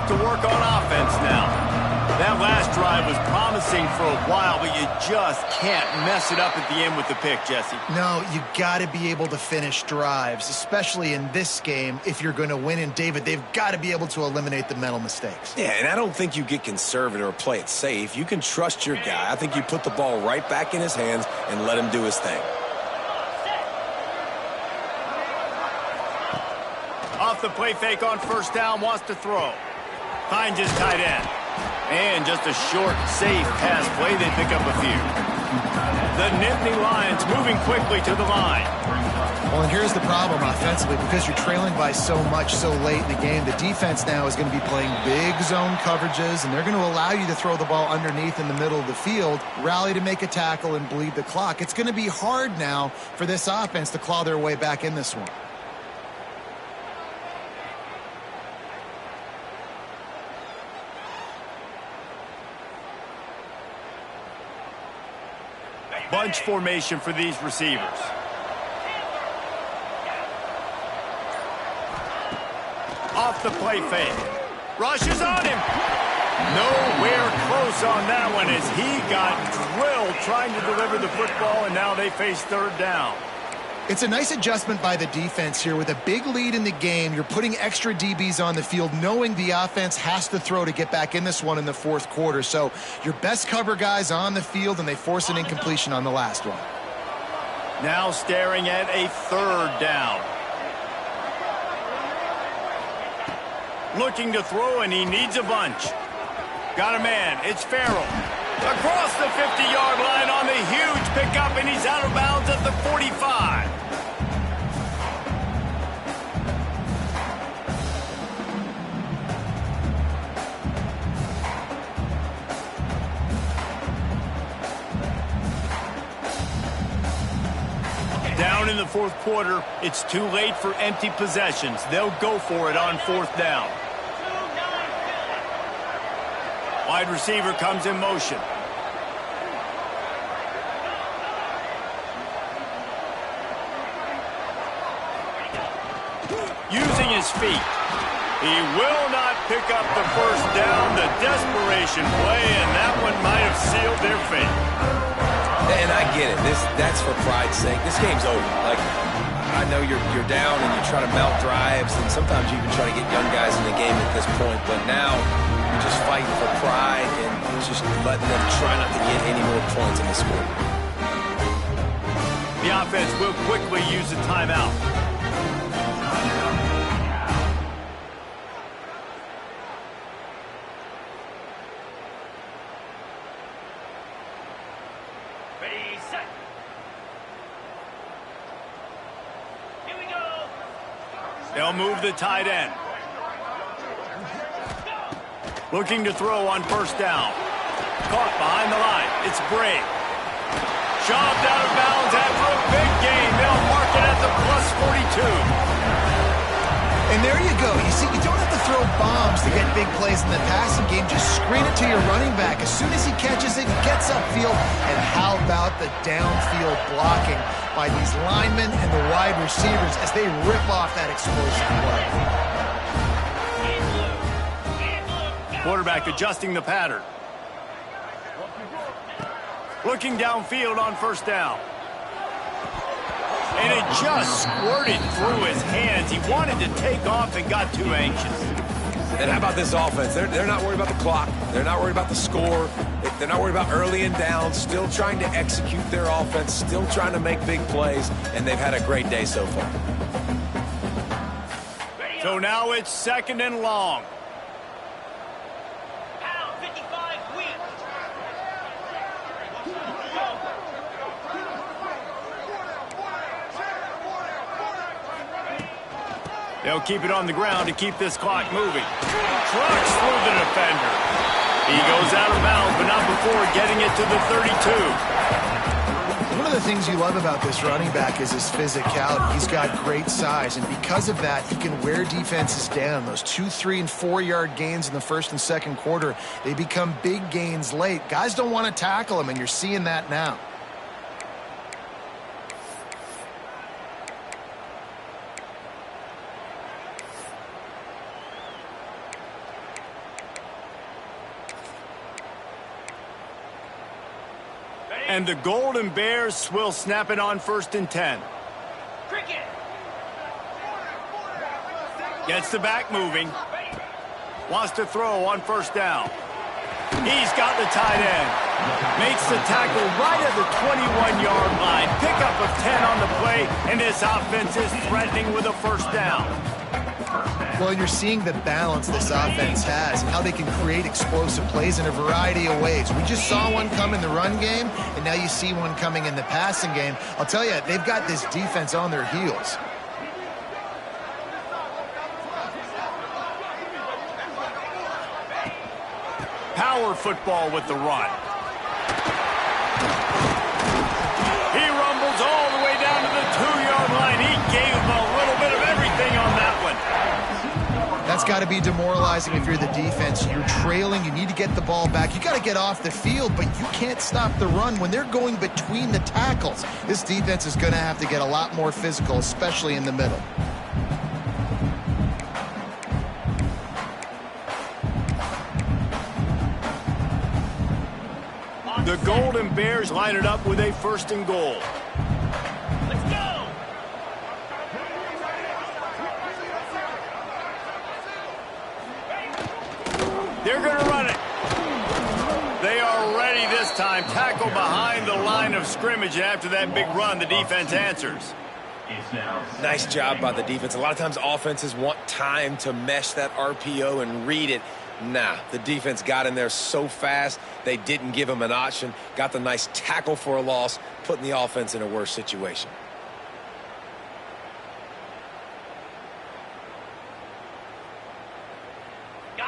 To work on offense now. That last drive was promising for a while, but you just can't mess it up at the end with the pick, Jesse. No, you got to be able to finish drives, especially in this game if you're going to win. And, David, they've got to be able to eliminate the mental mistakes. Yeah, and I don't think you get conservative or play it safe. You can trust your guy. I think you put the ball right back in his hands and let him do his thing. Off the play fake on first down, wants to throw. Finds his tight end. And just a short, safe pass play. They pick up a few. The Nittany Lions moving quickly to the line. Well, and here's the problem offensively. Because you're trailing by so much so late in the game, the defense now is going to be playing big zone coverages, and they're going to allow you to throw the ball underneath in the middle of the field, rally to make a tackle, and bleed the clock. It's going to be hard now for this offense to claw their way back in this one. Bunch formation for these receivers. Off the play fake. Rushes on him. Nowhere close on that one as he got drilled trying to deliver the football, and now they face third down. It's a nice adjustment by the defense here. With a big lead in the game, you're putting extra DBs on the field, knowing the offense has to throw to get back in this one in the fourth quarter. So your best cover guys on the field, and they force an incompletion on the last one. Now staring at a third down. Looking to throw, and he needs a bunch. Got a man. It's Farrell. Across the 50-yard line on the huge pickup, and he's out of bounds at the 45. Down in the fourth quarter, it's too late for empty possessions. They'll go for it on fourth down. Wide receiver comes in motion. Using his feet. He will not pick up the first down. The desperation play, and that one might have sealed their fate. And I get it. That's for pride's sake. This game's over. Like, I know you're down and you try to mount drives, and sometimes you even try to get young guys in the game at this point. But now you're just fighting for pride and just letting them try not to get any more points in the score. The offense will quickly use a timeout. Ready, set. Here we go. They'll move the tight end. Looking to throw on first down. Caught behind the line. It's Bray. Shoved out of bounds after a big gain. They'll mark it at the +42. And there you go. You see, you don't have to throw bombs to get big plays in the passing game. Just screen it to your running back. As soon as he catches it, he gets upfield. And how about the downfield blocking by these linemen and the wide receivers as they rip off that explosive play. Quarterback adjusting the pattern. Looking downfield on first down. And it just squirted through his hands. He wanted to take off and got too anxious. And how about this offense? They're not worried about the clock. They're not worried about the score. They're not worried about early and down. Still trying to execute their offense. Still trying to make big plays. And they've had a great day so far. So now it's 2nd and long. Pound 55 weak. They'll keep it on the ground to keep this clock moving. Trucks through the defender. He goes out of bounds, but not before getting it to the 32. One of the things you love about this running back is his physicality. He's got great size, and because of that, he can wear defenses down. Those 2, 3, and 4-yard gains in the first and second quarter, they become big gains late. Guys don't want to tackle him, and you're seeing that now. And the Golden Bears will snap it on 1st and 10. Cricket. Gets the back moving. Wants to throw on first down. He's got the tight end. Makes the tackle right at the 21-yard line. Pickup of 10 on the play, and this offense is threatening with a first down. Well, you're seeing the balance this offense has and how they can create explosive plays in a variety of ways. We just saw one come in the run game, and now you see one coming in the passing game. I'll tell you, they've got this defense on their heels. Power football with the run. He rumbles all the way down to the 2-yard line. He gave him a little bit of everything on that one. That's got to be demoralizing if you're the defense. You're trailing. You need to get the ball back. You got to get off the field, but you can't stop the run when they're going between the tackles. This defense is going to have to get a lot more physical, especially in the middle. The Golden Bears line it up with a 1st and goal. Let's go. They're going to run it. They are ready this time. Tackle behind the line of scrimmage, and after that big run, the defense answers. Nice job by the defense. A lot of times offenses want time to mesh that RPO and read it. Nah, the defense got in there so fast, they didn't give him an option. Got the nice tackle for a loss, putting the offense in a worse situation.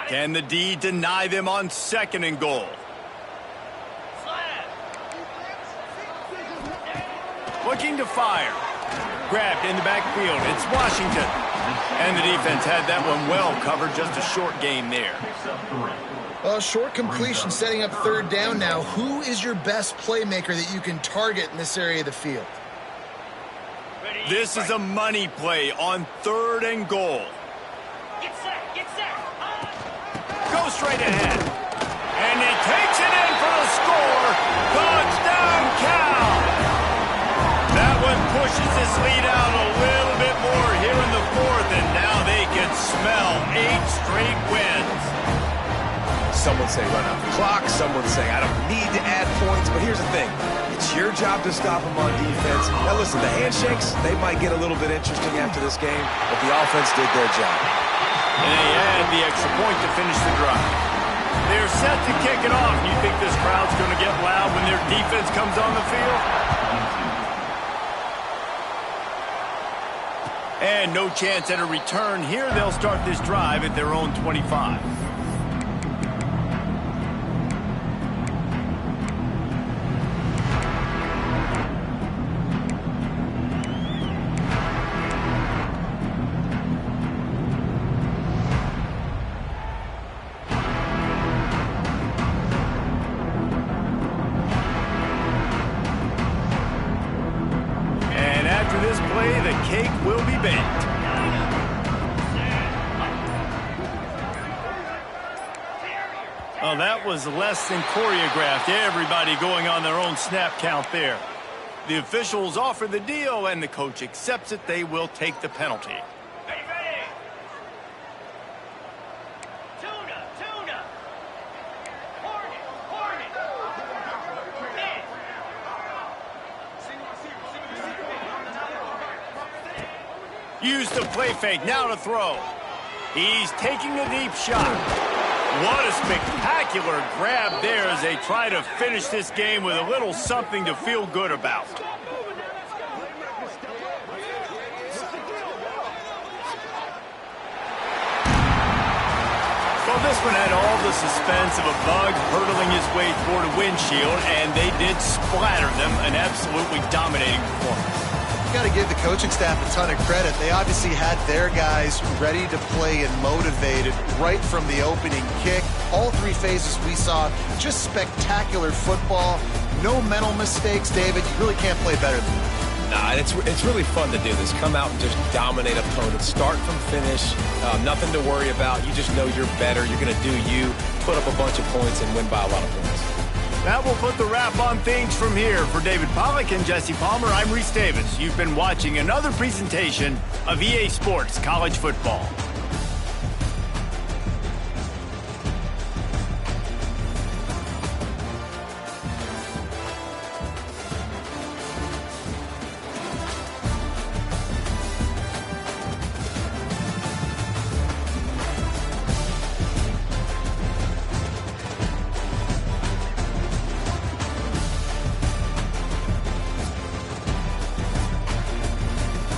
Can the D deny them on 2nd and goal? Looking to fire. Grabbed in the backfield. It's Washington. And the defense had that one well covered. Just a short gain there. Well, short completion setting up 3rd down now. Who is your best playmaker that you can target in this area of the field? This is a money play on 3rd and goal. Get set. Get set. Go straight ahead. And he takes it in for the score. Touchdown, Cal. That one pushes this lead out a little Some would say run out the clock. Some would say I don't need to add points. But here's the thing. It's your job to stop them on defense. Now, listen, the handshakes, they might get a little bit interesting after this game, but the offense did their job. And they add the extra point to finish the drive. They're set to kick it off. You think this crowd's going to get loud when their defense comes on the field? And no chance at a return here. They'll start this drive at their own 25. This play, the cake will be baked. Oh, that was less than choreographed. Everybody going on their own snap count there. The officials offer the deal, and the coach accepts it. They will take the penalty. Use the play fake, now to throw. He's taking a deep shot. What a spectacular grab there as they try to finish this game with a little something to feel good about. Well, this one had all the suspense of a bug hurtling his way toward a windshield, and they did splatter them. An absolutely dominating performance. Got to give the coaching staff a ton of credit. They obviously had their guys ready to play and motivated right from the opening kick. All three phases we saw, just spectacular football. No mental mistakes, David. You really can't play better than that. Nah, and it's really fun to do this. Come out and just dominate opponents. Start from finish. Nothing to worry about. You just know you're better. You're going to do you, put up a bunch of points, and win by a lot of points. That will put the wrap on things from here. For David Pollack and Jesse Palmer, I'm Reese Davis. You've been watching another presentation of EA Sports College Football.